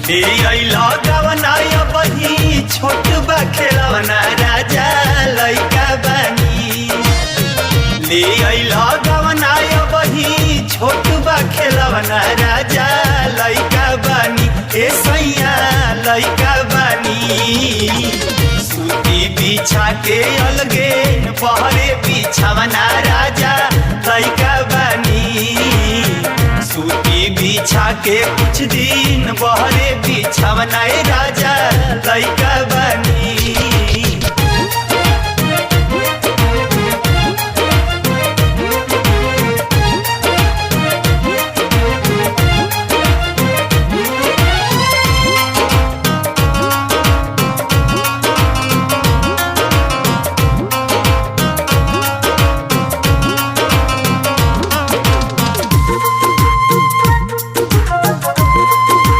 ले अइला गवना बही छोट बा खेलवना राजा लइका बानी। ले अइला गवना बही छोट बा खेलवना राजा लइका बानी। ए सैया लइका बानी सूती बिछा के अलगे बहरे बिछावना राजा लइका बानी। सूती बिछा के कुछ दिन बहरे बिछावना राजा लइका